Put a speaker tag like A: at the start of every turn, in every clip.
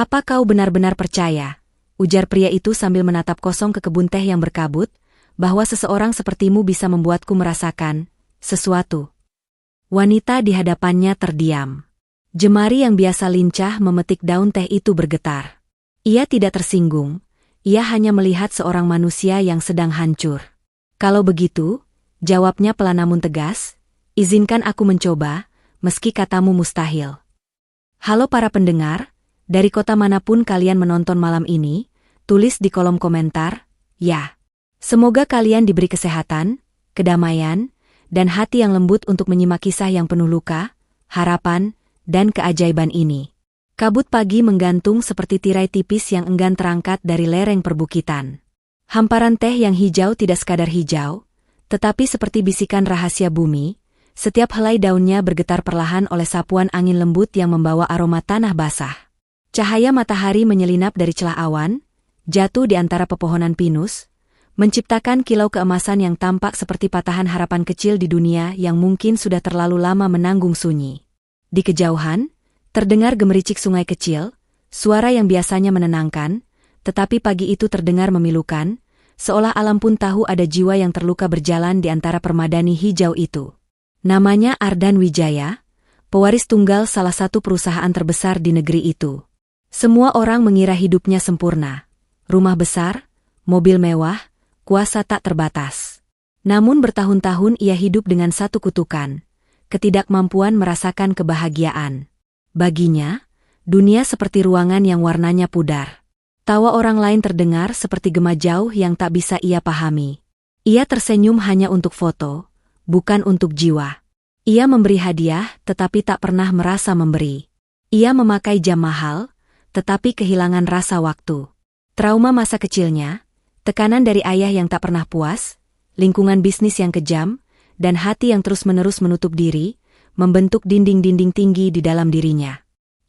A: Apa kau benar-benar percaya, ujar pria itu sambil menatap kosong ke kebun teh yang berkabut, bahwa seseorang sepertimu bisa membuatku merasakan sesuatu? Wanita di hadapannya terdiam. Jemari yang biasa lincah memetik daun teh itu bergetar. Ia tidak tersinggung, ia hanya melihat seorang manusia yang sedang hancur. Kalau begitu, jawabnya pelan namun tegas, izinkan aku mencoba, meski katamu mustahil. Halo para pendengar, dari kota manapun kalian menonton malam ini, tulis di kolom komentar, ya. Semoga kalian diberi kesehatan, kedamaian, dan hati yang lembut untuk menyimak kisah yang penuh luka, harapan, dan keajaiban ini. Kabut pagi menggantung seperti tirai tipis yang enggan terangkat dari lereng perbukitan. Hamparan teh yang hijau tidak sekadar hijau, tetapi seperti bisikan rahasia bumi, setiap helai daunnya bergetar perlahan oleh sapuan angin lembut yang membawa aroma tanah basah. Cahaya matahari menyelinap dari celah awan, jatuh di antara pepohonan pinus, menciptakan kilau keemasan yang tampak seperti patahan harapan kecil di dunia yang mungkin sudah terlalu lama menanggung sunyi. Di kejauhan, terdengar gemericik sungai kecil, suara yang biasanya menenangkan, tetapi pagi itu terdengar memilukan, seolah alam pun tahu ada jiwa yang terluka berjalan di antara permadani hijau itu. Namanya Ardan Wijaya, pewaris tunggal salah satu perusahaan terbesar di negeri itu. Semua orang mengira hidupnya sempurna. Rumah besar, mobil mewah, kuasa tak terbatas. Namun bertahun-tahun ia hidup dengan satu kutukan, ketidakmampuan merasakan kebahagiaan. Baginya, dunia seperti ruangan yang warnanya pudar. Tawa orang lain terdengar seperti gema jauh yang tak bisa ia pahami. Ia tersenyum hanya untuk foto, bukan untuk jiwa. Ia memberi hadiah tetapi tak pernah merasa memberi. Ia memakai jam mahal, tetapi kehilangan rasa waktu. Trauma masa kecilnya, tekanan dari ayah yang tak pernah puas, lingkungan bisnis yang kejam, dan hati yang terus-menerus menutup diri, membentuk dinding-dinding tinggi di dalam dirinya.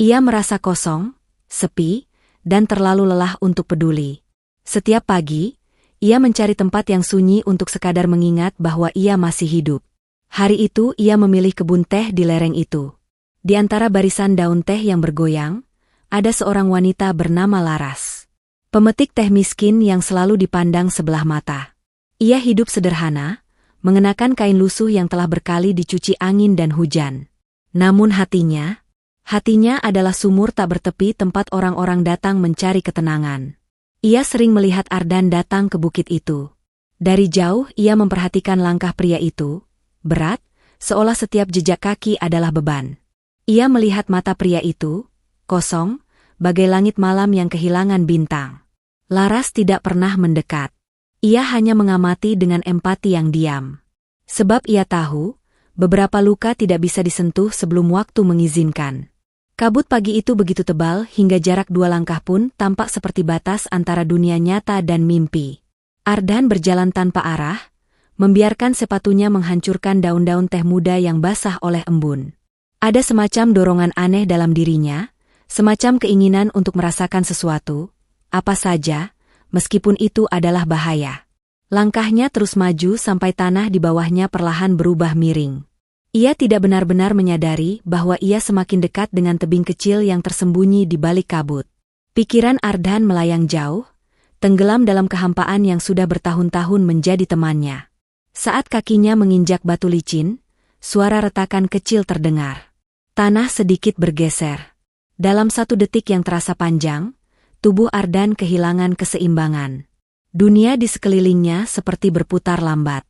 A: Ia merasa kosong, sepi, dan terlalu lelah untuk peduli. Setiap pagi, ia mencari tempat yang sunyi untuk sekadar mengingat bahwa ia masih hidup. Hari itu ia memilih kebun teh di lereng itu. Di antara barisan daun teh yang bergoyang, ada seorang wanita bernama Laras. Pemetik teh miskin yang selalu dipandang sebelah mata. Ia hidup sederhana, mengenakan kain lusuh yang telah berkali dicuci angin dan hujan. Namun hatinya adalah sumur tak bertepi tempat orang-orang datang mencari ketenangan. Ia sering melihat Ardan datang ke bukit itu. Dari jauh ia memperhatikan langkah pria itu, berat, seolah setiap jejak kaki adalah beban. Ia melihat mata pria itu, kosong, bagai langit malam yang kehilangan bintang. Laras tidak pernah mendekat. Ia hanya mengamati dengan empati yang diam. Sebab ia tahu, beberapa luka tidak bisa disentuh sebelum waktu mengizinkan. Kabut pagi itu begitu tebal hingga jarak 2 langkah pun tampak seperti batas antara dunia nyata dan mimpi. Ardan berjalan tanpa arah, membiarkan sepatunya menghancurkan daun-daun teh muda yang basah oleh embun. Ada semacam dorongan aneh dalam dirinya, semacam keinginan untuk merasakan sesuatu, apa saja, meskipun itu adalah bahaya. Langkahnya terus maju sampai tanah di bawahnya perlahan berubah miring. Ia tidak benar-benar menyadari bahwa ia semakin dekat dengan tebing kecil yang tersembunyi di balik kabut. Pikiran Ardan melayang jauh, tenggelam dalam kehampaan yang sudah bertahun-tahun menjadi temannya. Saat kakinya menginjak batu licin, suara retakan kecil terdengar. Tanah sedikit bergeser. Dalam 1 detik yang terasa panjang, tubuh Ardan kehilangan keseimbangan. Dunia di sekelilingnya seperti berputar lambat.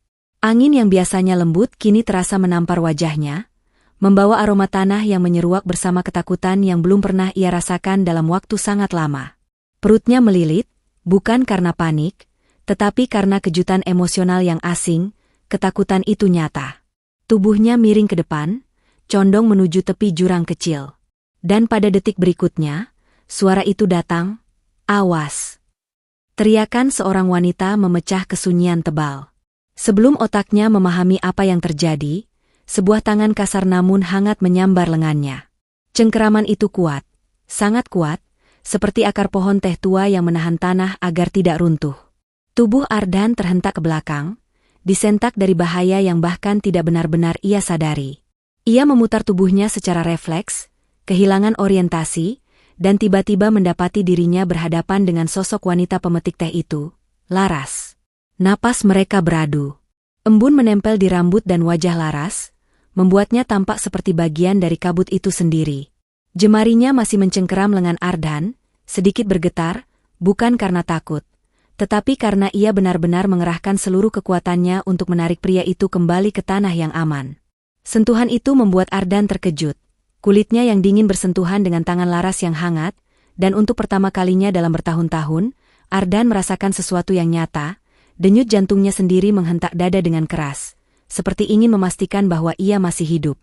A: Angin yang biasanya lembut kini terasa menampar wajahnya, membawa aroma tanah yang menyeruak bersama ketakutan yang belum pernah ia rasakan dalam waktu sangat lama. Perutnya melilit, bukan karena panik, tetapi karena kejutan emosional yang asing, ketakutan itu nyata. Tubuhnya miring ke depan, condong menuju tepi jurang kecil. Dan pada detik berikutnya, suara itu datang, "Awas!" Teriakan seorang wanita memecah kesunyian tebal. Sebelum otaknya memahami apa yang terjadi, sebuah tangan kasar namun hangat menyambar lengannya. Cengkeraman itu kuat, sangat kuat, seperti akar pohon teh tua yang menahan tanah agar tidak runtuh. Tubuh Ardan terhentak ke belakang, disentak dari bahaya yang bahkan tidak benar-benar ia sadari. Ia memutar tubuhnya secara refleks, kehilangan orientasi, dan tiba-tiba mendapati dirinya berhadapan dengan sosok wanita pemetik teh itu, Laras. Napas mereka beradu. Embun menempel di rambut dan wajah Laras, membuatnya tampak seperti bagian dari kabut itu sendiri. Jemarinya masih mencengkeram lengan Ardan, sedikit bergetar, bukan karena takut, tetapi karena ia benar-benar mengerahkan seluruh kekuatannya untuk menarik pria itu kembali ke tanah yang aman. Sentuhan itu membuat Ardan terkejut. Kulitnya yang dingin bersentuhan dengan tangan Laras yang hangat, dan untuk pertama kalinya dalam bertahun-tahun, Ardan merasakan sesuatu yang nyata. Denyut jantungnya sendiri menghentak dada dengan keras, seperti ingin memastikan bahwa ia masih hidup.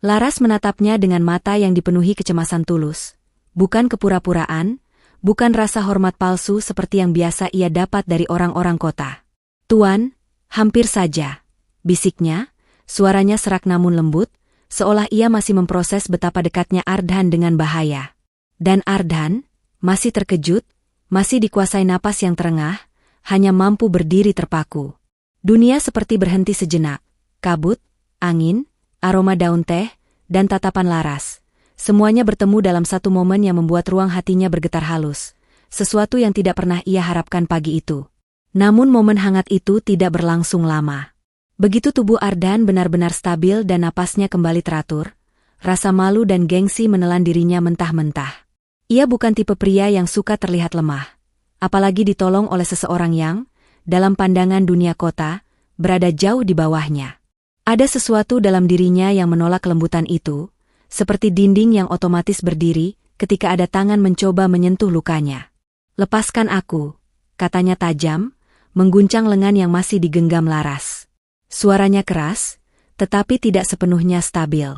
A: Laras menatapnya dengan mata yang dipenuhi kecemasan tulus. Bukan kepura-puraan, bukan rasa hormat palsu seperti yang biasa ia dapat dari orang-orang kota. "Tuan, hampir saja," bisiknya, suaranya serak namun lembut, seolah ia masih memproses betapa dekatnya Ardan dengan bahaya. Dan Ardan, masih terkejut, masih dikuasai napas yang terengah, hanya mampu berdiri terpaku. Dunia seperti berhenti sejenak. Kabut, angin, aroma daun teh, dan tatapan Laras. Semuanya bertemu dalam satu momen yang membuat ruang hatinya bergetar halus. Sesuatu yang tidak pernah ia harapkan pagi itu. Namun momen hangat itu tidak berlangsung lama. Begitu tubuh Ardan benar-benar stabil dan napasnya kembali teratur, rasa malu dan gengsi menelan dirinya mentah-mentah. Ia bukan tipe pria yang suka terlihat lemah, apalagi ditolong oleh seseorang yang, dalam pandangan dunia kota, berada jauh di bawahnya. Ada sesuatu dalam dirinya yang menolak kelembutan itu, seperti dinding yang otomatis berdiri ketika ada tangan mencoba menyentuh lukanya. "Lepaskan aku," katanya tajam, mengguncang lengan yang masih digenggam Laras. Suaranya keras, tetapi tidak sepenuhnya stabil.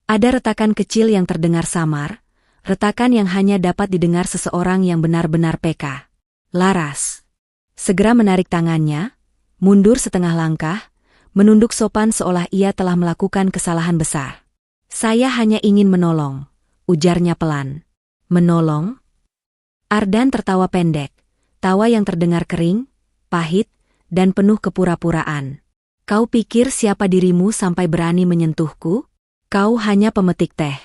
A: Ada retakan kecil yang terdengar samar, retakan yang hanya dapat didengar seseorang yang benar-benar peka. Laras segera menarik tangannya, mundur setengah langkah, menunduk sopan seolah ia telah melakukan kesalahan besar. "Saya hanya ingin menolong," ujarnya pelan. "Menolong?" Ardan tertawa pendek, tawa yang terdengar kering, pahit, dan penuh kepura-puraan. "Kau pikir siapa dirimu sampai berani menyentuhku? Kau hanya pemetik teh.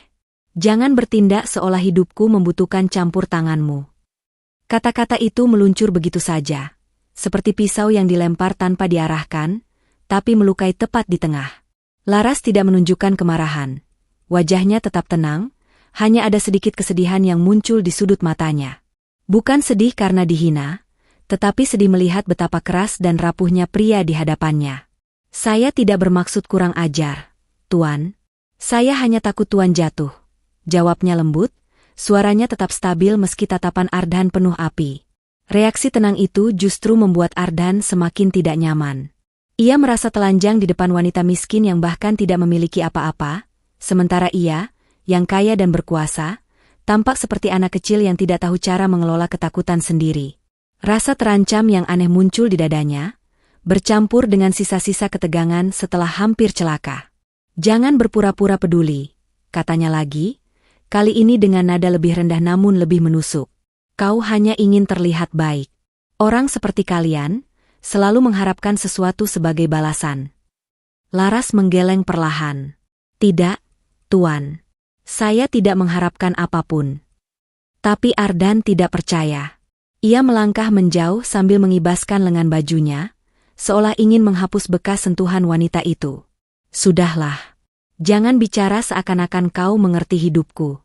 A: Jangan bertindak seolah hidupku membutuhkan campur tanganmu." Kata-kata itu meluncur begitu saja, seperti pisau yang dilempar tanpa diarahkan, tapi melukai tepat di tengah. Laras tidak menunjukkan kemarahan. Wajahnya tetap tenang, hanya ada sedikit kesedihan yang muncul di sudut matanya. Bukan sedih karena dihina, tetapi sedih melihat betapa keras dan rapuhnya pria di hadapannya. "Saya tidak bermaksud kurang ajar, Tuan. Saya hanya takut Tuan jatuh," jawabnya lembut, suaranya tetap stabil meski tatapan Ardan penuh api. Reaksi tenang itu justru membuat Ardan semakin tidak nyaman. Ia merasa telanjang di depan wanita miskin yang bahkan tidak memiliki apa-apa, sementara ia, yang kaya dan berkuasa, tampak seperti anak kecil yang tidak tahu cara mengelola ketakutan sendiri. Rasa terancam yang aneh muncul di dadanya, bercampur dengan sisa-sisa ketegangan setelah hampir celaka. "Jangan berpura-pura peduli," katanya lagi, kali ini dengan nada lebih rendah namun lebih menusuk. "Kau hanya ingin terlihat baik. Orang seperti kalian selalu mengharapkan sesuatu sebagai balasan." Laras menggeleng perlahan. "Tidak, Tuan. Saya tidak mengharapkan apapun." Tapi Ardan tidak percaya. Ia melangkah menjauh sambil mengibaskan lengan bajunya, seolah ingin menghapus bekas sentuhan wanita itu. "Sudahlah. Jangan bicara seakan-akan kau mengerti hidupku."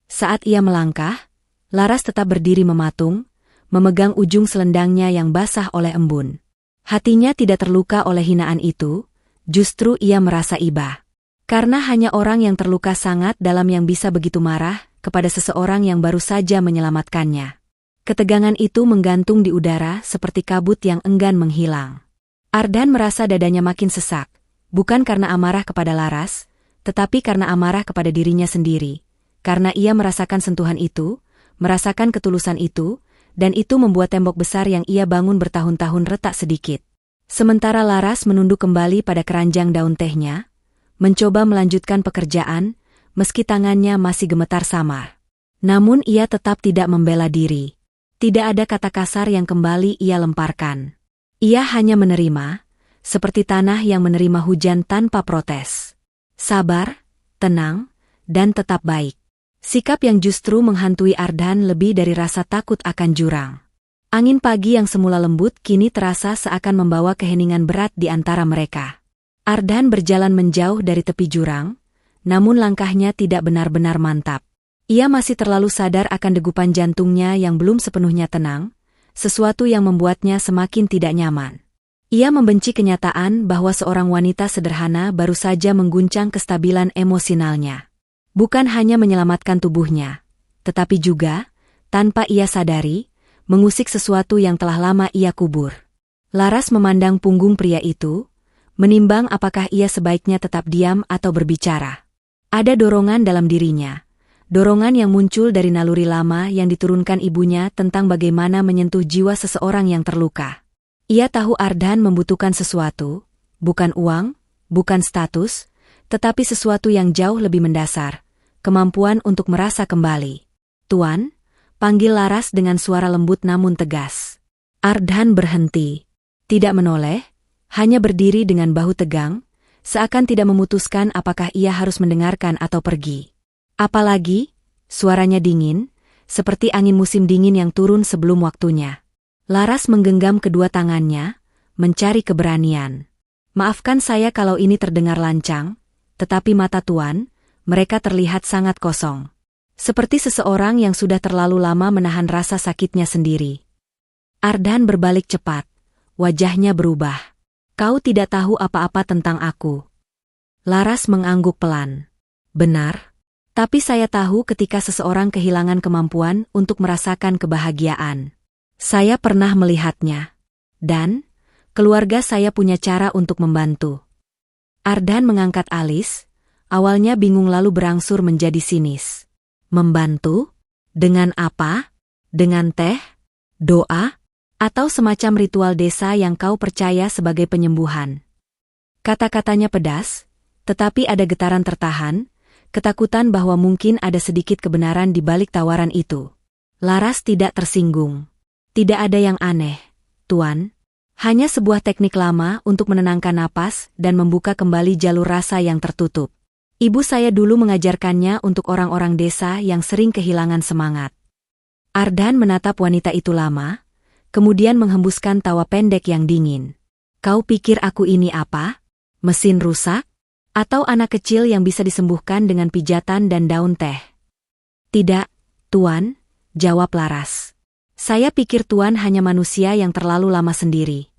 A: Saat ia melangkah, Laras tetap berdiri mematung, memegang ujung selendangnya yang basah oleh embun. Hatinya tidak terluka oleh hinaan itu, justru ia merasa iba. Karena hanya orang yang terluka sangat dalam yang bisa begitu marah kepada seseorang yang baru saja menyelamatkannya. Ketegangan itu menggantung di udara seperti kabut yang enggan menghilang. Ardan merasa dadanya makin sesak, bukan karena amarah kepada Laras, tetapi karena amarah kepada dirinya sendiri. Karena ia merasakan sentuhan itu, merasakan ketulusan itu, dan itu membuat tembok besar yang ia bangun bertahun-tahun retak sedikit. Sementara Laras menunduk kembali pada keranjang daun tehnya, mencoba melanjutkan pekerjaan, meski tangannya masih gemetar samar. Namun ia tetap tidak membela diri. Tidak ada kata kasar yang kembali ia lemparkan. Ia hanya menerima, seperti tanah yang menerima hujan tanpa protes. Sabar, tenang, dan tetap baik. Sikap yang justru menghantui Ardan lebih dari rasa takut akan jurang. Angin pagi yang semula lembut kini terasa seakan membawa keheningan berat di antara mereka. Ardan berjalan menjauh dari tepi jurang, namun langkahnya tidak benar-benar mantap. Ia masih terlalu sadar akan degupan jantungnya yang belum sepenuhnya tenang, sesuatu yang membuatnya semakin tidak nyaman. Ia membenci kenyataan bahwa seorang wanita sederhana baru saja mengguncang kestabilan emosionalnya. Bukan hanya menyelamatkan tubuhnya, tetapi juga, tanpa ia sadari, mengusik sesuatu yang telah lama ia kubur. Laras memandang punggung pria itu, menimbang apakah ia sebaiknya tetap diam atau berbicara. Ada dorongan dalam dirinya, dorongan yang muncul dari naluri lama yang diturunkan ibunya tentang bagaimana menyentuh jiwa seseorang yang terluka. Ia tahu Ardan membutuhkan sesuatu, bukan uang, bukan status, tetapi sesuatu yang jauh lebih mendasar, kemampuan untuk merasa kembali. "Tuan," panggil Laras dengan suara lembut namun tegas. Ardan berhenti. Tidak menoleh, hanya berdiri dengan bahu tegang, seakan tidak memutuskan apakah ia harus mendengarkan atau pergi. Apalagi, suaranya dingin, seperti angin musim dingin yang turun sebelum waktunya. Laras menggenggam kedua tangannya, mencari keberanian. "Maafkan saya kalau ini terdengar lancang, tetapi mata Tuan, mereka terlihat sangat kosong. Seperti seseorang yang sudah terlalu lama menahan rasa sakitnya sendiri." Ardan berbalik cepat. Wajahnya berubah. "Kau tidak tahu apa-apa tentang aku." Laras mengangguk pelan. "Benar. Tapi saya tahu ketika seseorang kehilangan kemampuan untuk merasakan kebahagiaan. Saya pernah melihatnya. Dan, keluarga saya punya cara untuk membantu." Ardan mengangkat alis, awalnya bingung lalu berangsur menjadi sinis. "Membantu? Dengan apa? Dengan teh? Doa? Atau semacam ritual desa yang kau percaya sebagai penyembuhan?" Kata-katanya pedas, tetapi ada getaran tertahan, ketakutan bahwa mungkin ada sedikit kebenaran di balik tawaran itu. Laras tidak tersinggung. "Tidak ada yang aneh, Tuan. Hanya sebuah teknik lama untuk menenangkan napas dan membuka kembali jalur rasa yang tertutup. Ibu saya dulu mengajarkannya untuk orang-orang desa yang sering kehilangan semangat." Ardan menatap wanita itu lama, kemudian menghembuskan tawa pendek yang dingin. "Kau pikir aku ini apa? Mesin rusak? Atau anak kecil yang bisa disembuhkan dengan pijatan dan daun teh?" "Tidak, Tuan," jawab Laras. "Saya pikir Tuan hanya manusia yang terlalu lama sendiri."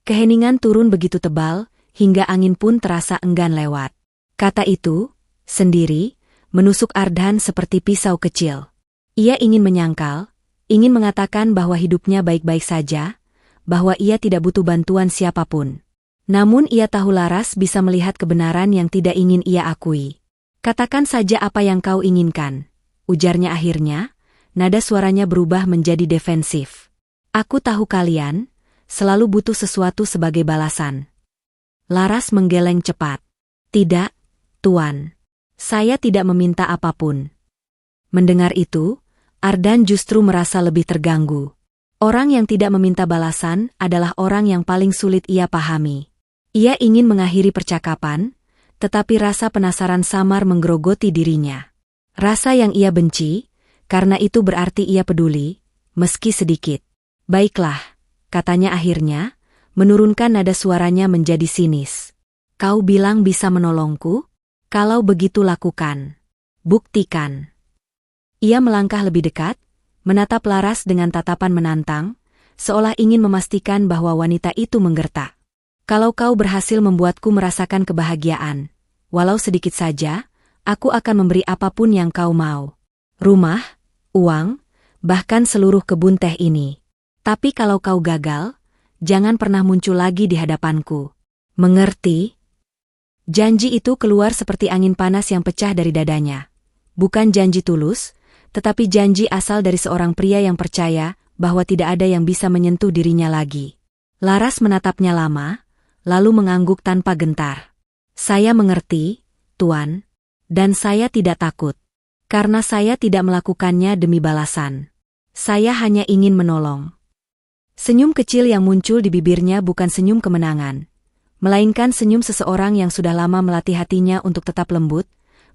A: Keheningan turun begitu tebal, hingga angin pun terasa enggan lewat. Kata itu, sendiri, menusuk Ardan seperti pisau kecil. Ia ingin menyangkal, ingin mengatakan bahwa hidupnya baik-baik saja, bahwa ia tidak butuh bantuan siapapun. Namun ia tahu Laras bisa melihat kebenaran yang tidak ingin ia akui. "Katakan saja apa yang kau inginkan," ujarnya akhirnya, nada suaranya berubah menjadi defensif. "Aku tahu kalian selalu butuh sesuatu sebagai balasan." Laras menggeleng cepat. "Tidak, Tuan. Saya tidak meminta apapun." Mendengar itu, Ardan justru merasa lebih terganggu. Orang yang tidak meminta balasan adalah orang yang paling sulit ia pahami. Ia ingin mengakhiri percakapan, tetapi rasa penasaran samar menggerogoti dirinya. Rasa yang ia benci, karena itu berarti ia peduli, meski sedikit. "Baiklah," katanya akhirnya, menurunkan nada suaranya menjadi sinis. "Kau bilang bisa menolongku? Kalau begitu lakukan. Buktikan." Ia melangkah lebih dekat, menatap Laras dengan tatapan menantang, seolah ingin memastikan bahwa wanita itu menggertak. "Kalau kau berhasil membuatku merasakan kebahagiaan, walau sedikit saja, aku akan memberi apapun yang kau mau. Rumah, uang, bahkan seluruh kebun teh ini. Tapi kalau kau gagal, jangan pernah muncul lagi di hadapanku. Mengerti?" Janji itu keluar seperti angin panas yang pecah dari dadanya. Bukan janji tulus, tetapi janji asal dari seorang pria yang percaya bahwa tidak ada yang bisa menyentuh dirinya lagi. Laras menatapnya lama, lalu mengangguk tanpa gentar. "Saya mengerti, Tuan, dan saya tidak takut. Karena saya tidak melakukannya demi balasan. Saya hanya ingin menolong." Senyum kecil yang muncul di bibirnya bukan senyum kemenangan, melainkan senyum seseorang yang sudah lama melatih hatinya untuk tetap lembut,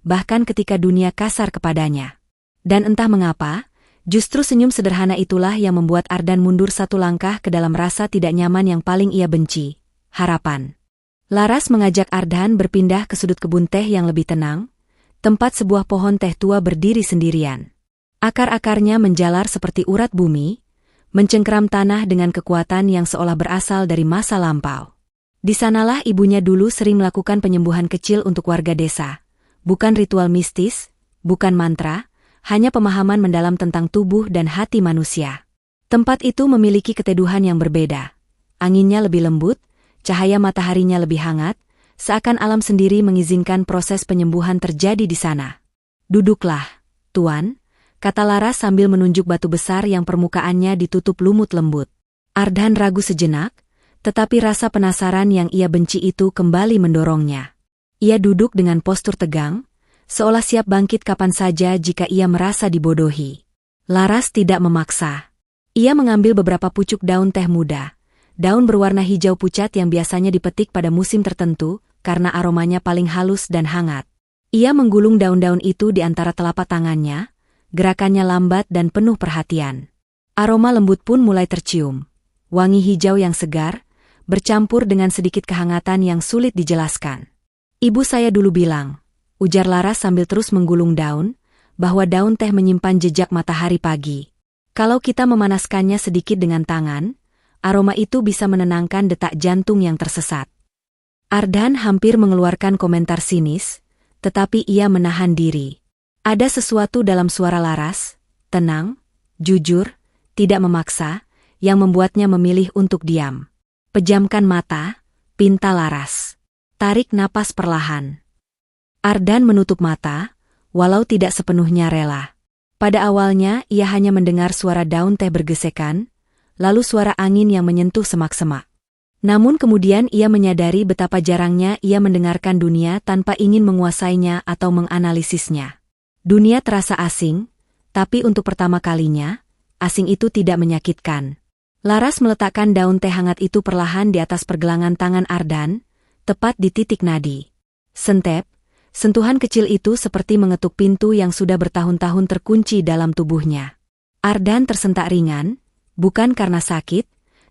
A: bahkan ketika dunia kasar kepadanya. Dan entah mengapa, justru senyum sederhana itulah yang membuat Ardan mundur satu langkah ke dalam rasa tidak nyaman yang paling ia benci, harapan. Laras mengajak Ardan berpindah ke sudut kebun teh yang lebih tenang, tempat sebuah pohon teh tua berdiri sendirian. Akar-akarnya menjalar seperti urat bumi, mencengkeram tanah dengan kekuatan yang seolah berasal dari masa lampau. Di sanalah ibunya dulu sering melakukan penyembuhan kecil untuk warga desa. Bukan ritual mistis, bukan mantra, hanya pemahaman mendalam tentang tubuh dan hati manusia. Tempat itu memiliki keteduhan yang berbeda. Anginnya lebih lembut, cahaya mataharinya lebih hangat, seakan alam sendiri mengizinkan proses penyembuhan terjadi di sana. "Duduklah, Tuan," kata Laras sambil menunjuk batu besar yang permukaannya ditutup lumut lembut. Ardan ragu sejenak, tetapi rasa penasaran yang ia benci itu kembali mendorongnya. Ia duduk dengan postur tegang, seolah siap bangkit kapan saja jika ia merasa dibodohi. Laras tidak memaksa. Ia mengambil beberapa pucuk daun teh muda, daun berwarna hijau pucat yang biasanya dipetik pada musim tertentu karena aromanya paling halus dan hangat. Ia menggulung daun-daun itu di antara telapak tangannya, gerakannya lambat dan penuh perhatian. Aroma lembut pun mulai tercium. Wangi hijau yang segar, bercampur dengan sedikit kehangatan yang sulit dijelaskan. "Ibu saya dulu bilang," ujar Laras sambil terus menggulung daun, "bahwa daun teh menyimpan jejak matahari pagi. Kalau kita memanaskannya sedikit dengan tangan, aroma itu bisa menenangkan detak jantung yang tersesat." Ardan hampir mengeluarkan komentar sinis, tetapi ia menahan diri. Ada sesuatu dalam suara Laras, tenang, jujur, tidak memaksa, yang membuatnya memilih untuk diam. "Pejamkan mata," pinta Laras. "Tarik napas perlahan." Ardan menutup mata, walau tidak sepenuhnya rela. Pada awalnya ia hanya mendengar suara daun teh bergesekan, lalu suara angin yang menyentuh semak-semak. Namun kemudian ia menyadari betapa jarangnya ia mendengarkan dunia tanpa ingin menguasainya atau menganalisisnya. Dunia terasa asing, tapi untuk pertama kalinya, asing itu tidak menyakitkan. Laras meletakkan daun teh hangat itu perlahan di atas pergelangan tangan Ardan, tepat di titik nadi. Sentep, sentuhan kecil itu seperti mengetuk pintu yang sudah bertahun-tahun terkunci dalam tubuhnya. Ardan tersentak ringan, bukan karena sakit,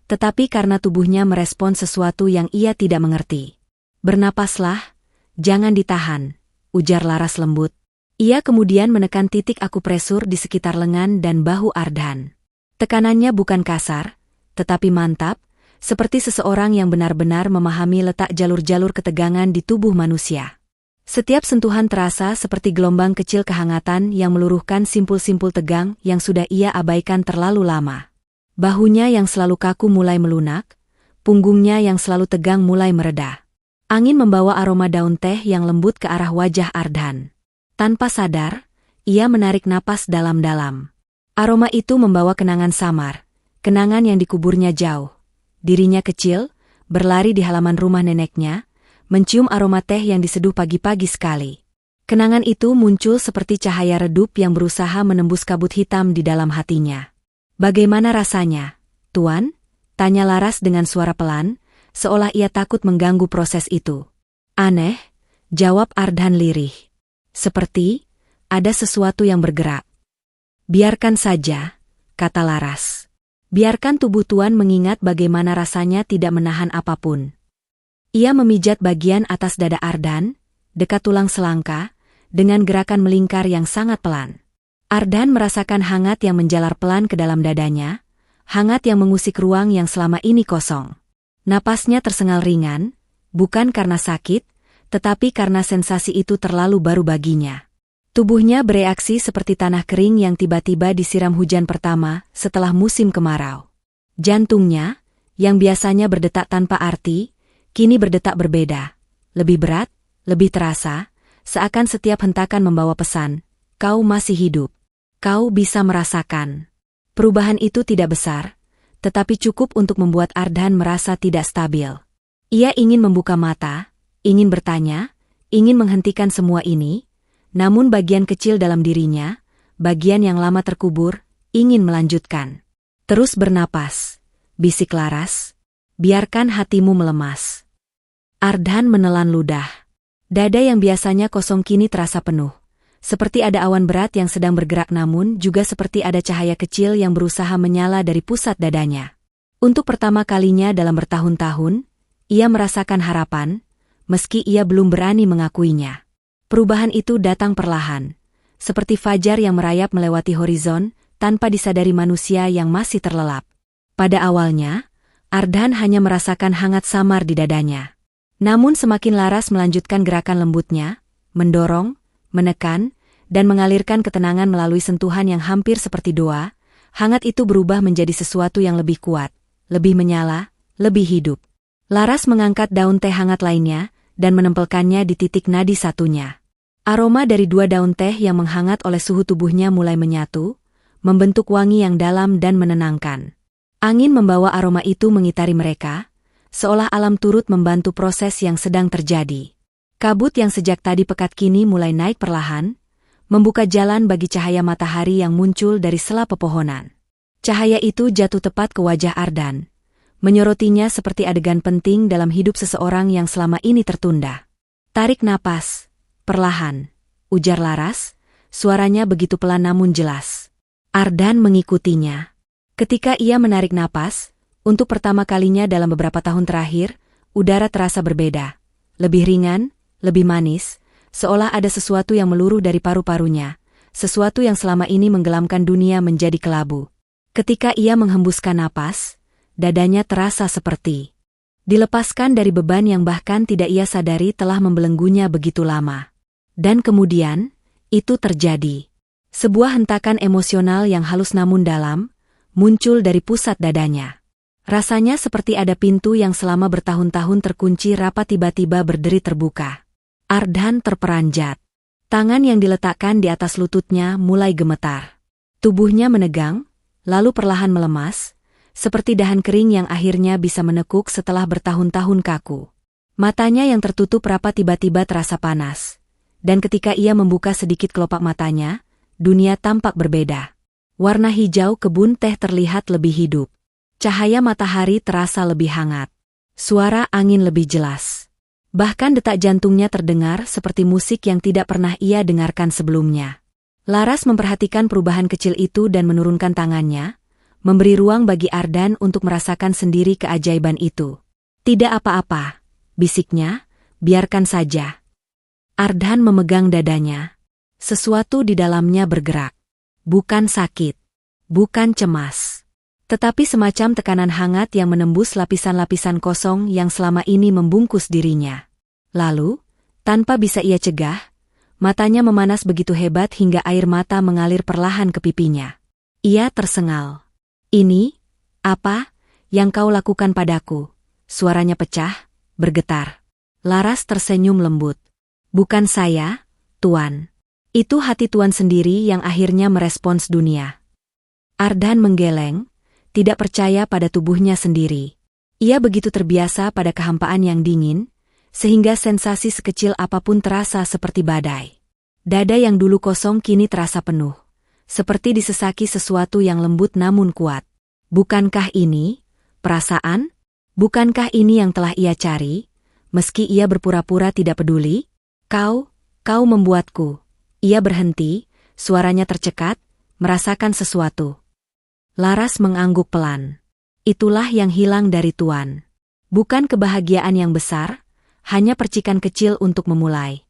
A: tetapi karena tubuhnya merespon sesuatu yang ia tidak mengerti. "Bernapaslah, jangan ditahan," ujar Laras lembut. Ia kemudian menekan titik akupresur di sekitar lengan dan bahu Ardan. Tekanannya bukan kasar, tetapi mantap, seperti seseorang yang benar-benar memahami letak jalur-jalur ketegangan di tubuh manusia. Setiap sentuhan terasa seperti gelombang kecil kehangatan yang meluruhkan simpul-simpul tegang yang sudah ia abaikan terlalu lama. Bahunya yang selalu kaku mulai melunak, punggungnya yang selalu tegang mulai mereda. Angin membawa aroma daun teh yang lembut ke arah wajah Ardan. Tanpa sadar, ia menarik napas dalam-dalam. Aroma itu membawa kenangan samar, kenangan yang dikuburnya jauh. Dirinya kecil, berlari di halaman rumah neneknya, mencium aroma teh yang diseduh pagi-pagi sekali. Kenangan itu muncul seperti cahaya redup yang berusaha menembus kabut hitam di dalam hatinya. "Bagaimana rasanya, Tuan?" tanya Laras dengan suara pelan, seolah ia takut mengganggu proses itu. "Aneh," jawab Ardan lirih. "Seperti ada sesuatu yang bergerak." "Biarkan saja," kata Laras. "Biarkan tubuh Tuan mengingat bagaimana rasanya tidak menahan apapun." Ia memijat bagian atas dada Ardan, dekat tulang selangka, dengan gerakan melingkar yang sangat pelan. Ardan merasakan hangat yang menjalar pelan ke dalam dadanya, hangat yang mengusik ruang yang selama ini kosong. Napasnya tersengal ringan, bukan karena sakit, tetapi karena sensasi itu terlalu baru baginya. Tubuhnya bereaksi seperti tanah kering yang tiba-tiba disiram hujan pertama setelah musim kemarau. Jantungnya, yang biasanya berdetak tanpa arti, kini berdetak berbeda. Lebih berat, lebih terasa, seakan setiap hentakan membawa pesan, "Kau masih hidup. Kau bisa merasakan." Perubahan itu tidak besar, tetapi cukup untuk membuat Ardan merasa tidak stabil. Ia ingin membuka mata, ingin bertanya, ingin menghentikan semua ini, namun bagian kecil dalam dirinya, bagian yang lama terkubur, ingin melanjutkan. "Terus bernapas," bisik Laras. "Biarkan hatimu melemas." Ardan menelan ludah. Dada yang biasanya kosong kini terasa penuh. Seperti ada awan berat yang sedang bergerak namun juga seperti ada cahaya kecil yang berusaha menyala dari pusat dadanya. Untuk pertama kalinya dalam bertahun-tahun, ia merasakan harapan, meski ia belum berani mengakuinya. Perubahan itu datang perlahan, seperti fajar yang merayap melewati horizon, tanpa disadari manusia yang masih terlelap. Pada awalnya, Ardan hanya merasakan hangat samar di dadanya. Namun semakin Laras melanjutkan gerakan lembutnya, mendorong, menekan, dan mengalirkan ketenangan melalui sentuhan yang hampir seperti doa, hangat itu berubah menjadi sesuatu yang lebih kuat, lebih menyala, lebih hidup. Laras mengangkat daun teh hangat lainnya, dan menempelkannya di titik nadi satunya. Aroma dari 2 daun teh yang menghangat oleh suhu tubuhnya mulai menyatu, membentuk wangi yang dalam dan menenangkan. Angin membawa aroma itu mengitari mereka, seolah alam turut membantu proses yang sedang terjadi. Kabut yang sejak tadi pekat kini mulai naik perlahan, membuka jalan bagi cahaya matahari yang muncul dari sela pepohonan. Cahaya itu jatuh tepat ke wajah Ardan, menyorotinya seperti adegan penting dalam hidup seseorang yang selama ini tertunda. Tarik napas, perlahan, ujar Laras, suaranya begitu pelan namun jelas. Ardan mengikutinya. Ketika ia menarik napas, untuk pertama kalinya dalam beberapa tahun terakhir, udara terasa berbeda. Lebih ringan, lebih manis, seolah ada sesuatu yang meluruh dari paru-parunya, sesuatu yang selama ini menggelamkan dunia menjadi kelabu. Ketika ia menghembuskan napas, dadanya terasa seperti dilepaskan dari beban yang bahkan tidak ia sadari telah membelenggunya begitu lama. Dan kemudian, itu terjadi. Sebuah hentakan emosional yang halus namun dalam, muncul dari pusat dadanya. Rasanya seperti ada pintu yang selama bertahun-tahun terkunci rapat tiba-tiba berderi terbuka. Ardan terperanjat. Tangan yang diletakkan di atas lututnya mulai gemetar. Tubuhnya menegang, lalu perlahan melemas, seperti dahan kering yang akhirnya bisa menekuk setelah bertahun-tahun kaku. Matanya yang tertutup rapat tiba-tiba terasa panas. Dan ketika ia membuka sedikit kelopak matanya, dunia tampak berbeda. Warna hijau kebun teh terlihat lebih hidup. Cahaya matahari terasa lebih hangat. Suara angin lebih jelas. Bahkan detak jantungnya terdengar seperti musik yang tidak pernah ia dengarkan sebelumnya. Laras memperhatikan perubahan kecil itu dan menurunkan tangannya, memberi ruang bagi Ardan untuk merasakan sendiri keajaiban itu. Tidak apa-apa, bisiknya, biarkan saja. Ardan memegang dadanya. Sesuatu di dalamnya bergerak. Bukan sakit, bukan cemas, tetapi semacam tekanan hangat yang menembus lapisan-lapisan kosong yang selama ini membungkus dirinya. Lalu, tanpa bisa ia cegah, matanya memanas begitu hebat hingga air mata mengalir perlahan ke pipinya. Ia tersengal. "Ini, apa, yang kau lakukan padaku?" Suaranya pecah, bergetar. Laras tersenyum lembut. "Bukan saya, Tuan. Itu hati Tuan sendiri yang akhirnya merespons dunia." Ardan menggeleng, tidak percaya pada tubuhnya sendiri. Ia begitu terbiasa pada kehampaan yang dingin, sehingga sensasi sekecil apapun terasa seperti badai. Dada yang dulu kosong kini terasa penuh, seperti disesaki sesuatu yang lembut namun kuat. Bukankah ini perasaan? Bukankah ini yang telah ia cari, meski ia berpura-pura tidak peduli? Kau membuatku." Ia berhenti, suaranya tercekat, merasakan sesuatu. Laras mengangguk pelan. Itulah yang hilang dari Tuan. Bukan kebahagiaan yang besar, hanya percikan kecil untuk memulai.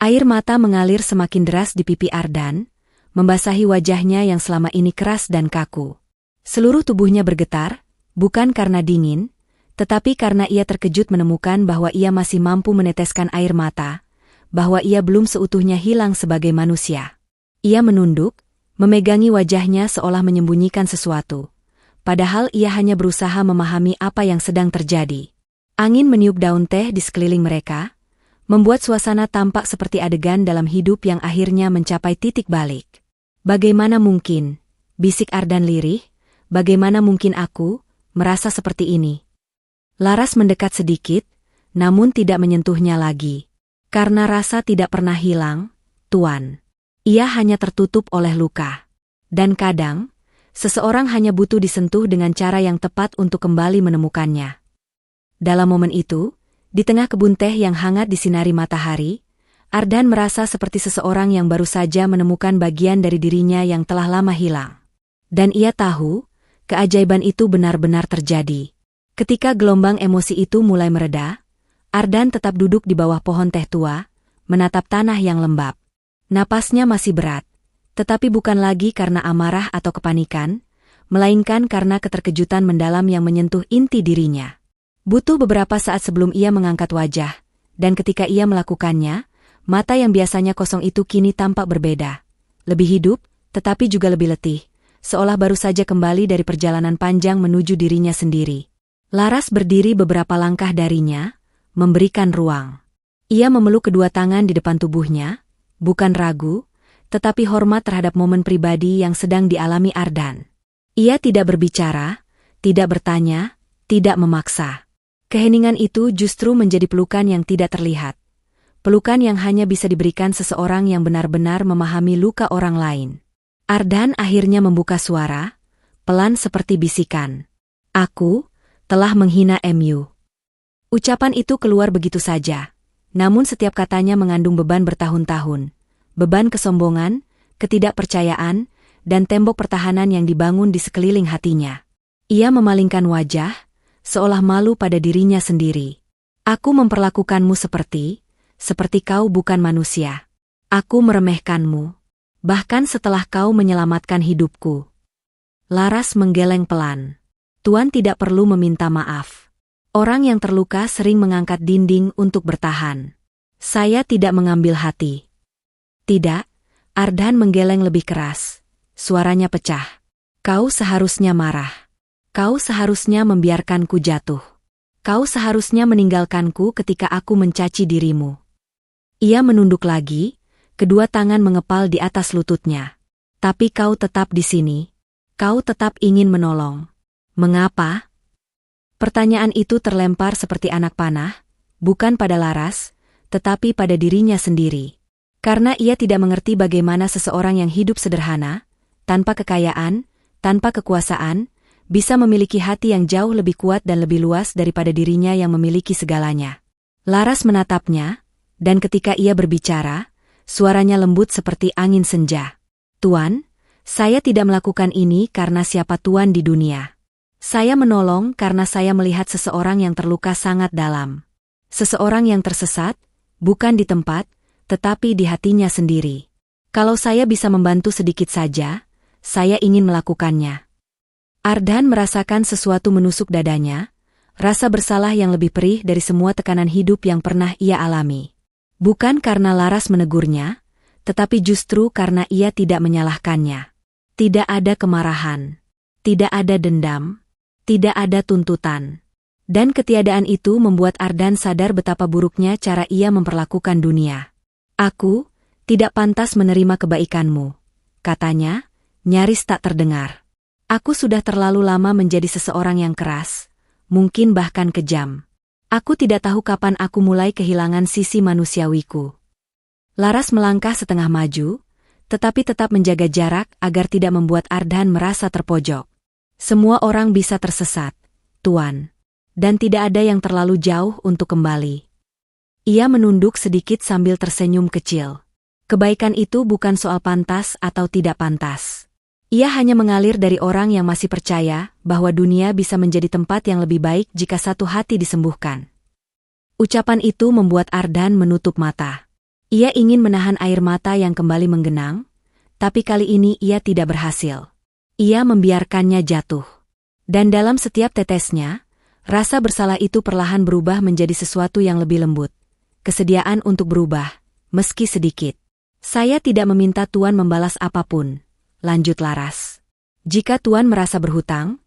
A: Air mata mengalir semakin deras di pipi Ardan, membasahi wajahnya yang selama ini keras dan kaku. Seluruh tubuhnya bergetar, bukan karena dingin, tetapi karena ia terkejut menemukan bahwa ia masih mampu meneteskan air mata, bahwa ia belum seutuhnya hilang sebagai manusia. Ia menunduk, memegangi wajahnya seolah menyembunyikan sesuatu. Padahal ia hanya berusaha memahami apa yang sedang terjadi. Angin meniup daun teh di sekeliling mereka, membuat suasana tampak seperti adegan dalam hidup yang akhirnya mencapai titik balik. "Bagaimana mungkin?" bisik Ardan lirih, "bagaimana mungkin aku merasa seperti ini?" Laras mendekat sedikit, namun tidak menyentuhnya lagi. "Karena rasa tidak pernah hilang, Tuan. Ia hanya tertutup oleh luka. Dan kadang, seseorang hanya butuh disentuh dengan cara yang tepat untuk kembali menemukannya." Dalam momen itu, Di tengah kebun teh yang hangat disinari matahari, Ardan merasa seperti seseorang yang baru saja menemukan bagian dari dirinya yang telah lama hilang. Dan ia tahu, keajaiban itu benar-benar terjadi. Ketika gelombang emosi itu mulai mereda, Ardan tetap duduk di bawah pohon teh tua, menatap tanah yang lembab. Napasnya masih berat, tetapi bukan lagi karena amarah atau kepanikan, melainkan karena keterkejutan mendalam yang menyentuh inti dirinya. Butuh beberapa saat sebelum ia mengangkat wajah, dan ketika ia melakukannya, mata yang biasanya kosong itu kini tampak berbeda. Lebih hidup, tetapi juga lebih letih, seolah baru saja kembali dari perjalanan panjang menuju dirinya sendiri. Laras berdiri beberapa langkah darinya, memberikan ruang. Ia memeluk kedua tangan di depan tubuhnya, bukan ragu, tetapi hormat terhadap momen pribadi yang sedang dialami Ardan. Ia tidak berbicara, tidak bertanya, tidak memaksa. Keheningan itu justru menjadi pelukan yang tidak terlihat. Pelukan yang hanya bisa diberikan seseorang yang benar-benar memahami luka orang lain. Ardan akhirnya membuka suara, pelan seperti bisikan. Aku telah menghina MU. Ucapan itu keluar begitu saja, namun setiap katanya mengandung beban bertahun-tahun. Beban kesombongan, ketidakpercayaan, dan tembok pertahanan yang dibangun di sekeliling hatinya. Ia memalingkan wajah, seolah malu pada dirinya sendiri. Aku memperlakukanmu seperti kau bukan manusia. Aku meremehkanmu, bahkan setelah kau menyelamatkan hidupku. Laras menggeleng pelan. Tuan tidak perlu meminta maaf. Orang yang terluka sering mengangkat dinding untuk bertahan. Saya tidak mengambil hati. Tidak, Ardan menggeleng lebih keras. Suaranya pecah. Kau seharusnya marah. Kau seharusnya membiarkanku jatuh. Kau seharusnya meninggalkanku ketika aku mencaci dirimu. Ia menunduk lagi, kedua tangan mengepal di atas lututnya. Tapi kau tetap di sini. Kau tetap ingin menolong. Mengapa? Pertanyaan itu terlempar seperti anak panah, bukan pada Laras, tetapi pada dirinya sendiri. Karena ia tidak mengerti bagaimana seseorang yang hidup sederhana, tanpa kekayaan, tanpa kekuasaan, bisa memiliki hati yang jauh lebih kuat dan lebih luas daripada dirinya yang memiliki segalanya. Laras menatapnya, dan ketika ia berbicara, suaranya lembut seperti angin senja. Tuan, saya tidak melakukan ini karena siapa Tuan di dunia. Saya menolong karena saya melihat seseorang yang terluka sangat dalam. Seseorang yang tersesat, bukan di tempat, tetapi di hatinya sendiri. Kalau saya bisa membantu sedikit saja, saya ingin melakukannya. Ardan merasakan sesuatu menusuk dadanya, rasa bersalah yang lebih perih dari semua tekanan hidup yang pernah ia alami. Bukan karena Laras menegurnya, tetapi justru karena ia tidak menyalahkannya. Tidak ada kemarahan, tidak ada dendam, tidak ada tuntutan. Dan ketiadaan itu membuat Ardan sadar betapa buruknya cara ia memperlakukan dunia. Aku tidak pantas menerima kebaikanmu, katanya, nyaris tak terdengar. Aku sudah terlalu lama menjadi seseorang yang keras, mungkin bahkan kejam. Aku tidak tahu kapan aku mulai kehilangan sisi manusiawiku. Laras melangkah setengah maju, tetapi tetap menjaga jarak agar tidak membuat Ardan merasa terpojok. Semua orang bisa tersesat, Tuan. Dan tidak ada yang terlalu jauh untuk kembali. Ia menunduk sedikit sambil tersenyum kecil. Kebaikan itu bukan soal pantas atau tidak pantas. Ia hanya mengalir dari orang yang masih percaya bahwa dunia bisa menjadi tempat yang lebih baik jika satu hati disembuhkan. Ucapan itu membuat Ardan menutup mata. Ia ingin menahan air mata yang kembali menggenang, tapi kali ini ia tidak berhasil. Ia membiarkannya jatuh. Dan dalam setiap tetesnya, rasa bersalah itu perlahan berubah menjadi sesuatu yang lebih lembut. Kesediaan untuk berubah, meski sedikit. Saya tidak meminta Tuan membalas apapun, lanjut Laras. Jika Tuan merasa berhutang,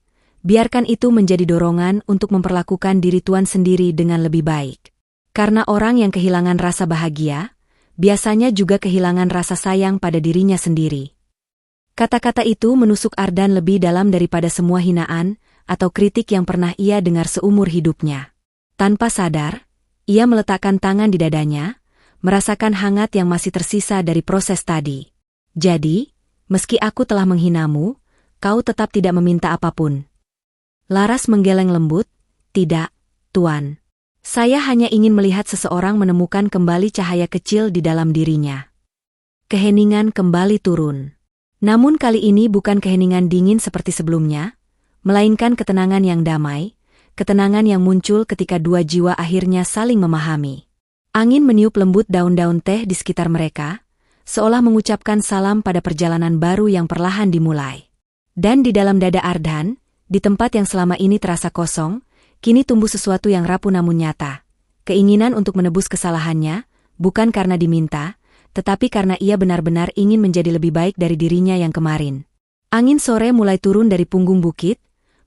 A: biarkan itu menjadi dorongan untuk memperlakukan diri Tuan sendiri dengan lebih baik. Karena orang yang kehilangan rasa bahagia, biasanya juga kehilangan rasa sayang pada dirinya sendiri. Kata-kata itu menusuk Ardan lebih dalam daripada semua hinaan atau kritik yang pernah ia dengar seumur hidupnya. Tanpa sadar, ia meletakkan tangan di dadanya, merasakan hangat yang masih tersisa dari proses tadi. Jadi, meski aku telah menghinamu, kau tetap tidak meminta apapun. Laras menggeleng lembut, tidak, Tuan. Saya hanya ingin melihat seseorang menemukan kembali cahaya kecil di dalam dirinya. Keheningan kembali turun. Namun kali ini bukan keheningan dingin seperti sebelumnya, melainkan ketenangan yang damai, ketenangan yang muncul ketika dua jiwa akhirnya saling memahami. Angin meniup lembut daun-daun teh di sekitar mereka, seolah mengucapkan salam pada perjalanan baru yang perlahan dimulai. Dan di dalam dada Ardhan, di tempat yang selama ini terasa kosong, kini tumbuh sesuatu yang rapuh namun nyata. Keinginan untuk menebus kesalahannya, bukan karena diminta, tetapi karena ia benar-benar ingin menjadi lebih baik dari dirinya yang kemarin. Angin sore mulai turun dari punggung bukit,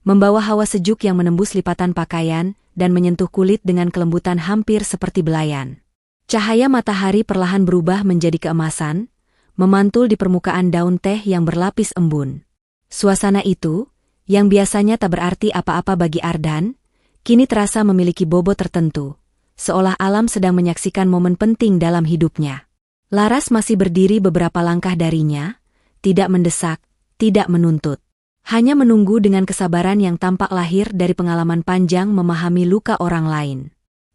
A: membawa hawa sejuk yang menembus lipatan pakaian dan menyentuh kulit dengan kelembutan hampir seperti belayan. Cahaya matahari perlahan berubah menjadi keemasan, memantul di permukaan daun teh yang berlapis embun. Suasana itu, yang biasanya tak berarti apa-apa bagi Ardhan, kini terasa memiliki bobot tertentu, seolah alam sedang menyaksikan momen penting dalam hidupnya. Laras masih berdiri beberapa langkah darinya, tidak mendesak, tidak menuntut. Hanya menunggu dengan kesabaran yang tampak lahir dari pengalaman panjang memahami luka orang lain.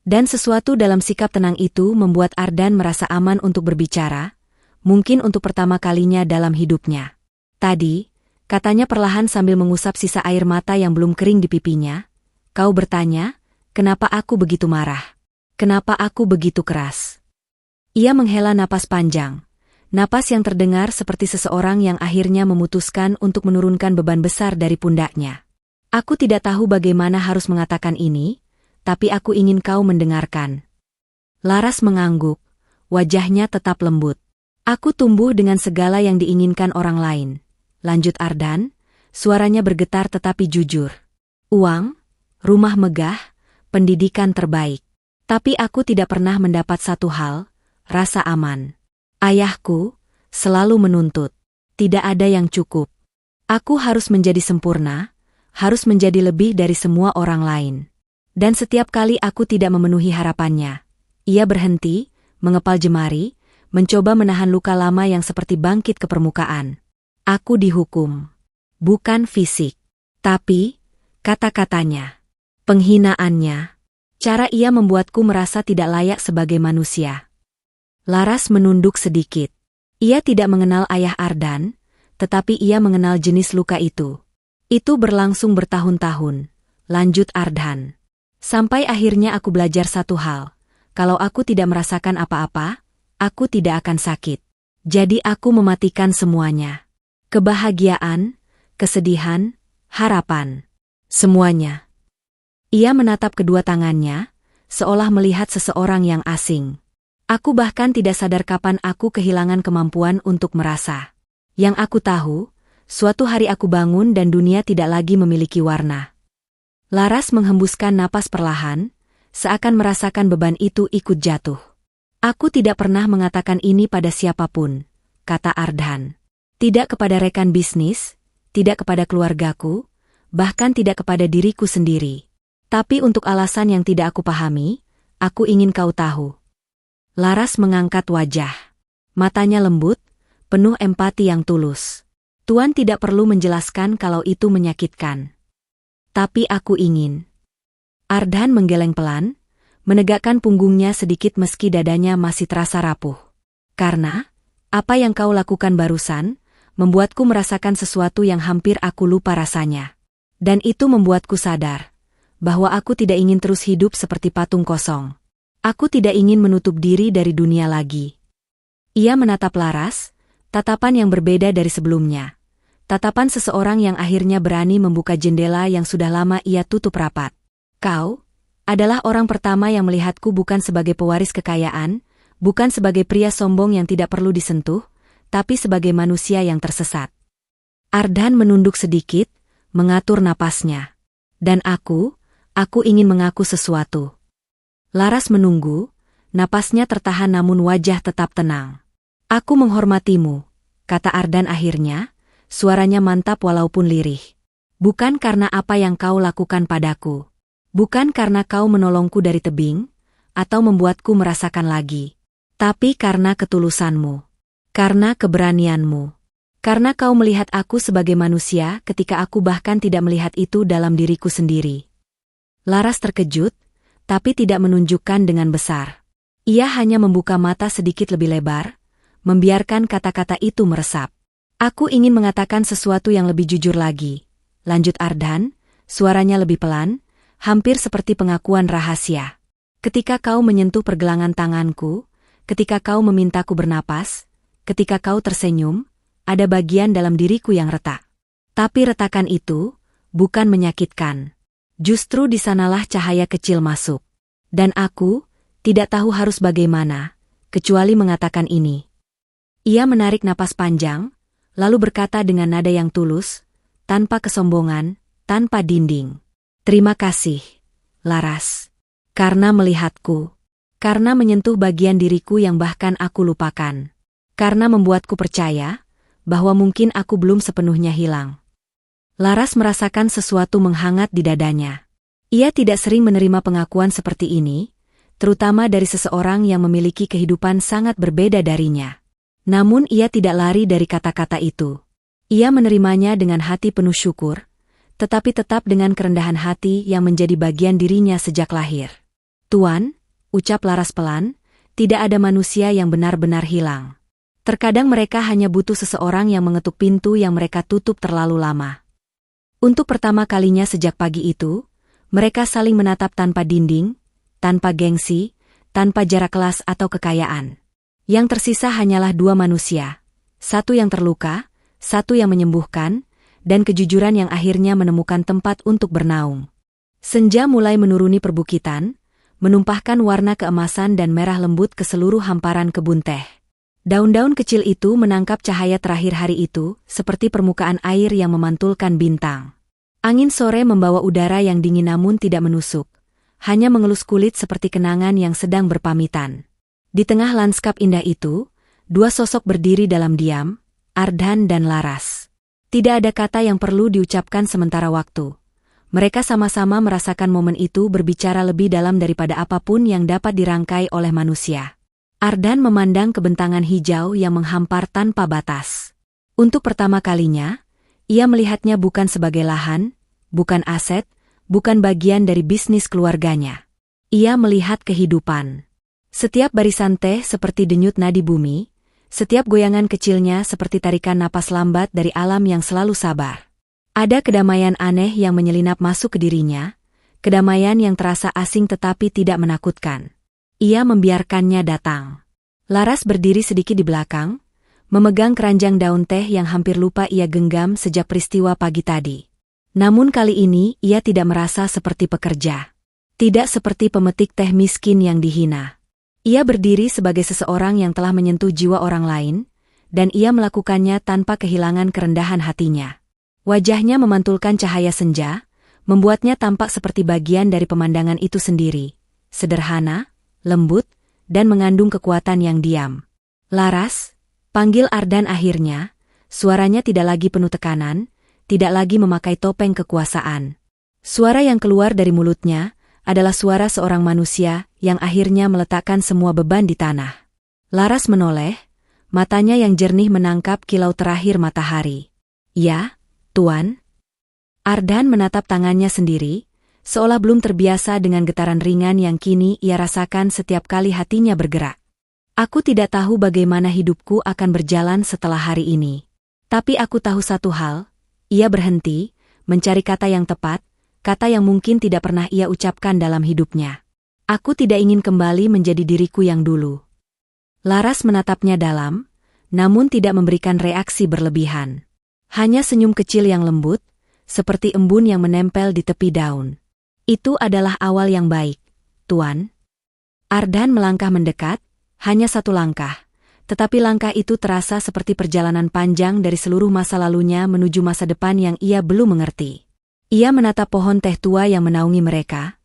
A: Dan sesuatu dalam sikap tenang itu membuat Ardhan merasa aman untuk berbicara, mungkin untuk pertama kalinya dalam hidupnya. Tadi, katanya perlahan sambil mengusap sisa air mata yang belum kering di pipinya, "Kau bertanya, kenapa aku begitu marah? Kenapa aku begitu keras?" Ia menghela napas panjang. Napas yang terdengar seperti seseorang yang akhirnya memutuskan untuk menurunkan beban besar dari pundaknya. "Aku tidak tahu bagaimana harus mengatakan ini, tapi aku ingin kau mendengarkan." Laras mengangguk, wajahnya tetap lembut. "Aku tumbuh dengan segala yang diinginkan orang lain," lanjut Ardhan, suaranya bergetar tetapi jujur. "Uang, rumah megah, pendidikan terbaik. Tapi aku tidak pernah mendapat satu hal, rasa aman. Ayahku selalu menuntut, tidak ada yang cukup. Aku harus menjadi sempurna, harus menjadi lebih dari semua orang lain. Dan setiap kali aku tidak memenuhi harapannya." Ia berhenti, mengepal jemari, mencoba menahan luka lama yang seperti bangkit ke permukaan. "Aku dihukum. Bukan fisik. Tapi, kata-katanya. Penghinaannya. Cara ia membuatku merasa tidak layak sebagai manusia." Laras menunduk sedikit. Ia tidak mengenal ayah Ardhan, tetapi ia mengenal jenis luka itu. "Itu berlangsung bertahun-tahun," lanjut Ardhan. "Sampai akhirnya aku belajar satu hal. Kalau aku tidak merasakan apa-apa, aku tidak akan sakit. Jadi aku mematikan semuanya. Kebahagiaan, kesedihan, harapan. Semuanya." Ia menatap kedua tangannya, seolah melihat seseorang yang asing. "Aku bahkan tidak sadar kapan aku kehilangan kemampuan untuk merasa. Yang aku tahu, suatu hari aku bangun dan dunia tidak lagi memiliki warna." Laras menghembuskan napas perlahan, seakan merasakan beban itu ikut jatuh. "Aku tidak pernah mengatakan ini pada siapapun," kata Ardhan. "Tidak kepada rekan bisnis, tidak kepada keluargaku, bahkan tidak kepada diriku sendiri. Tapi untuk alasan yang tidak aku pahami, aku ingin kau tahu." Laras mengangkat wajah. Matanya lembut, penuh empati yang tulus. "Tuan tidak perlu menjelaskan kalau itu menyakitkan. Tapi aku ingin." Ardhan menggeleng pelan, menegakkan punggungnya sedikit meski dadanya masih terasa rapuh. "Karena, apa yang kau lakukan barusan, membuatku merasakan sesuatu yang hampir aku lupa rasanya. Dan itu membuatku sadar bahwa aku tidak ingin terus hidup seperti patung kosong. Aku tidak ingin menutup diri dari dunia lagi." Ia menatap Laras, tatapan yang berbeda dari sebelumnya. Tatapan seseorang yang akhirnya berani membuka jendela yang sudah lama ia tutup rapat. "Kau adalah orang pertama yang melihatku bukan sebagai pewaris kekayaan, bukan sebagai pria sombong yang tidak perlu disentuh, tapi sebagai manusia yang tersesat." Ardhan menunduk sedikit, mengatur napasnya. "Dan aku ingin mengaku sesuatu." Laras menunggu, napasnya tertahan namun wajah tetap tenang. "Aku menghormatimu," kata Ardhan akhirnya, suaranya mantap walaupun lirih. "Bukan karena apa yang kau lakukan padaku. Bukan karena kau menolongku dari tebing, atau membuatku merasakan lagi. Tapi karena ketulusanmu. Karena keberanianmu. Karena kau melihat aku sebagai manusia ketika aku bahkan tidak melihat itu dalam diriku sendiri." Laras terkejut, tapi tidak menunjukkan dengan besar. Ia hanya membuka mata sedikit lebih lebar, membiarkan kata-kata itu meresap. Aku ingin mengatakan sesuatu yang lebih jujur lagi, lanjut Ardhan, suaranya lebih pelan, hampir seperti pengakuan rahasia. Ketika kau menyentuh pergelangan tanganku, ketika kau memintaku bernapas, ketika kau tersenyum, ada bagian dalam diriku yang retak. Tapi retakan itu bukan menyakitkan. Justru di sanalah cahaya kecil masuk. Dan aku tidak tahu harus bagaimana, kecuali mengatakan ini. Ia menarik napas panjang, lalu berkata dengan nada yang tulus, tanpa kesombongan, tanpa dinding. Terima kasih, Laras. Karena melihatku. Karena menyentuh bagian diriku yang bahkan aku lupakan. Karena membuatku percaya bahwa mungkin aku belum sepenuhnya hilang. Laras merasakan sesuatu menghangat di dadanya. Ia tidak sering menerima pengakuan seperti ini, terutama dari seseorang yang memiliki kehidupan sangat berbeda darinya. Namun ia tidak lari dari kata-kata itu. Ia menerimanya dengan hati penuh syukur, tetapi tetap dengan kerendahan hati yang menjadi bagian dirinya sejak lahir. Tuan, ucap Laras pelan, tidak ada manusia yang benar-benar hilang. Terkadang mereka hanya butuh seseorang yang mengetuk pintu yang mereka tutup terlalu lama. Untuk pertama kalinya sejak pagi itu, mereka saling menatap tanpa dinding, tanpa gengsi, tanpa jarak kelas atau kekayaan. Yang tersisa hanyalah dua manusia, satu yang terluka, satu yang menyembuhkan, dan kejujuran yang akhirnya menemukan tempat untuk bernaung. Senja mulai menuruni perbukitan, menumpahkan warna keemasan dan merah lembut ke seluruh hamparan kebun teh. Daun-daun kecil itu menangkap cahaya terakhir hari itu, seperti permukaan air yang memantulkan bintang. Angin sore membawa udara yang dingin namun tidak menusuk, hanya mengelus kulit seperti kenangan yang sedang berpamitan. Di tengah lanskap indah itu, dua sosok berdiri dalam diam, Ardhan dan Laras. Tidak ada kata yang perlu diucapkan sementara waktu. Mereka sama-sama merasakan momen itu berbicara lebih dalam daripada apapun yang dapat dirangkai oleh manusia. Ardhan memandang kebentangan hijau yang menghampar tanpa batas. Untuk pertama kalinya, ia melihatnya bukan sebagai lahan, bukan aset, bukan bagian dari bisnis keluarganya. Ia melihat kehidupan. Setiap barisan teh seperti denyut nadi bumi, setiap goyangan kecilnya seperti tarikan napas lambat dari alam yang selalu sabar. Ada kedamaian aneh yang menyelinap masuk ke dirinya, kedamaian yang terasa asing tetapi tidak menakutkan. Ia membiarkannya datang. Laras berdiri sedikit di belakang, memegang keranjang daun teh yang hampir lupa ia genggam sejak peristiwa pagi tadi. Namun kali ini ia tidak merasa seperti pekerja. Tidak seperti pemetik teh miskin yang dihina. Ia berdiri sebagai seseorang yang telah menyentuh jiwa orang lain, dan ia melakukannya tanpa kehilangan kerendahan hatinya. Wajahnya memantulkan cahaya senja, membuatnya tampak seperti bagian dari pemandangan itu sendiri. Sederhana, lembut, dan mengandung kekuatan yang diam. Laras, panggil Ardhan akhirnya, suaranya tidak lagi penuh tekanan, tidak lagi memakai topeng kekuasaan. Suara yang keluar dari mulutnya adalah suara seorang manusia yang akhirnya meletakkan semua beban di tanah. Laras menoleh, matanya yang jernih menangkap kilau terakhir matahari. Ya, Tuan. Ardhan menatap tangannya sendiri, seolah belum terbiasa dengan getaran ringan yang kini ia rasakan setiap kali hatinya bergerak. Aku tidak tahu bagaimana hidupku akan berjalan setelah hari ini. Tapi aku tahu satu hal, ia berhenti, mencari kata yang tepat, kata yang mungkin tidak pernah ia ucapkan dalam hidupnya. Aku tidak ingin kembali menjadi diriku yang dulu. Laras menatapnya dalam, namun tidak memberikan reaksi berlebihan. Hanya senyum kecil yang lembut, seperti embun yang menempel di tepi daun. Itu adalah awal yang baik, Tuan. Ardhan melangkah mendekat, hanya satu langkah. Tetapi langkah itu terasa seperti perjalanan panjang dari seluruh masa lalunya menuju masa depan yang ia belum mengerti. Ia menatap pohon teh tua yang menaungi mereka,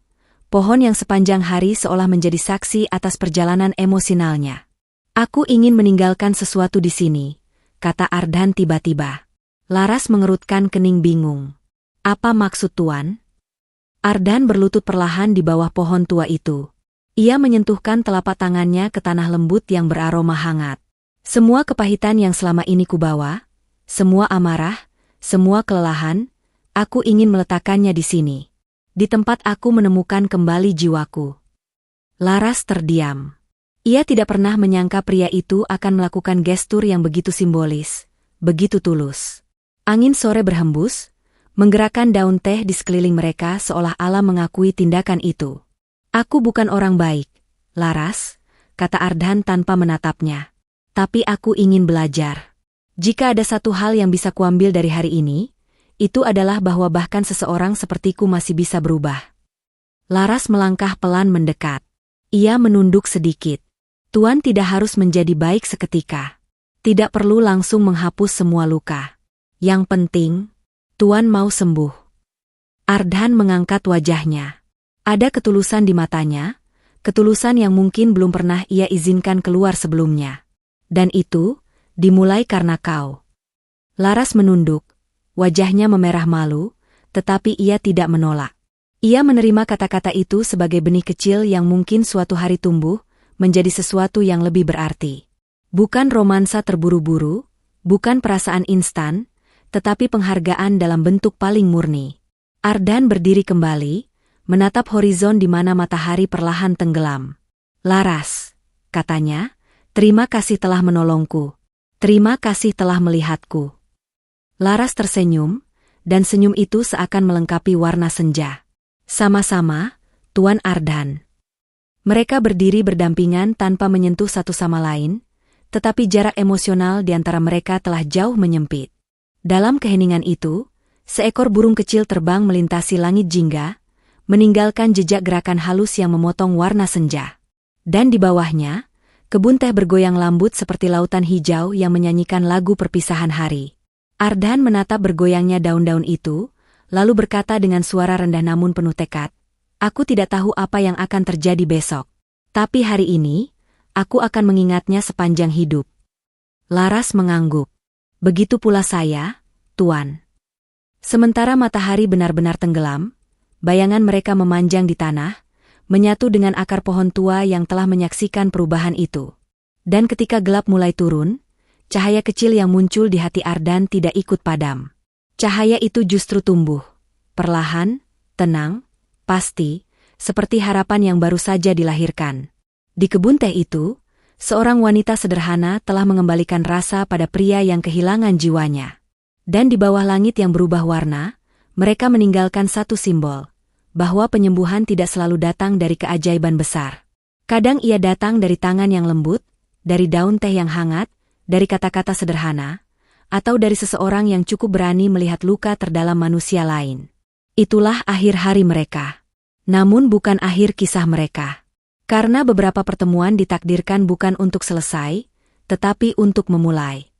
A: pohon yang sepanjang hari seolah menjadi saksi atas perjalanan emosionalnya. Aku ingin meninggalkan sesuatu di sini, kata Ardhan tiba-tiba. Laras mengerutkan kening bingung. Apa maksud Tuan? Ardhan berlutut perlahan di bawah pohon tua itu. Ia menyentuhkan telapak tangannya ke tanah lembut yang beraroma hangat. Semua kepahitan yang selama ini kubawa, semua amarah, semua kelelahan, aku ingin meletakkannya di sini. Di tempat aku menemukan kembali jiwaku. Laras terdiam. Ia tidak pernah menyangka pria itu akan melakukan gestur yang begitu simbolis, begitu tulus. Angin sore berhembus, menggerakkan daun teh di sekeliling mereka seolah alam mengakui tindakan itu. Aku bukan orang baik, Laras, kata Ardhan tanpa menatapnya. Tapi aku ingin belajar. Jika ada satu hal yang bisa kuambil dari hari ini, itu adalah bahwa bahkan seseorang sepertiku masih bisa berubah. Laras melangkah pelan mendekat. Ia menunduk sedikit. Tuan tidak harus menjadi baik seketika. Tidak perlu langsung menghapus semua luka. Yang penting, Tuan mau sembuh. Ardhan mengangkat wajahnya. Ada ketulusan di matanya, ketulusan yang mungkin belum pernah ia izinkan keluar sebelumnya. Dan itu, dimulai karena kau. Laras menunduk, wajahnya memerah malu, tetapi ia tidak menolak. Ia menerima kata-kata itu sebagai benih kecil yang mungkin suatu hari tumbuh, menjadi sesuatu yang lebih berarti. Bukan romansa terburu-buru, bukan perasaan instan, tetapi penghargaan dalam bentuk paling murni. Ardhan berdiri kembali, menatap horizon di mana matahari perlahan tenggelam. Laras, katanya, terima kasih telah menolongku. Terima kasih telah melihatku. Laras tersenyum, dan senyum itu seakan melengkapi warna senja. Sama-sama, Tuan Ardhan. Mereka berdiri berdampingan tanpa menyentuh satu sama lain, tetapi jarak emosional di antara mereka telah jauh menyempit. Dalam keheningan itu, seekor burung kecil terbang melintasi langit jingga, meninggalkan jejak gerakan halus yang memotong warna senja. Dan di bawahnya, kebun teh bergoyang lembut seperti lautan hijau yang menyanyikan lagu perpisahan hari. Ardhan menatap bergoyangnya daun-daun itu, lalu berkata dengan suara rendah namun penuh tekad, aku tidak tahu apa yang akan terjadi besok. Tapi hari ini, aku akan mengingatnya sepanjang hidup. Laras mengangguk. Begitu pula saya, Tuan. Sementara matahari benar-benar tenggelam, bayangan mereka memanjang di tanah, menyatu dengan akar pohon tua yang telah menyaksikan perubahan itu. Dan ketika gelap mulai turun, cahaya kecil yang muncul di hati Ardhan tidak ikut padam. Cahaya itu justru tumbuh, perlahan, tenang, pasti, seperti harapan yang baru saja dilahirkan. Di kebun teh itu, seorang wanita sederhana telah mengembalikan rasa pada pria yang kehilangan jiwanya. Dan di bawah langit yang berubah warna, mereka meninggalkan satu simbol, bahwa penyembuhan tidak selalu datang dari keajaiban besar. Kadang ia datang dari tangan yang lembut, dari daun teh yang hangat, dari kata-kata sederhana, atau dari seseorang yang cukup berani melihat luka terdalam manusia lain. Itulah akhir hari mereka. Namun bukan akhir kisah mereka. Karena beberapa pertemuan ditakdirkan bukan untuk selesai, tetapi untuk memulai.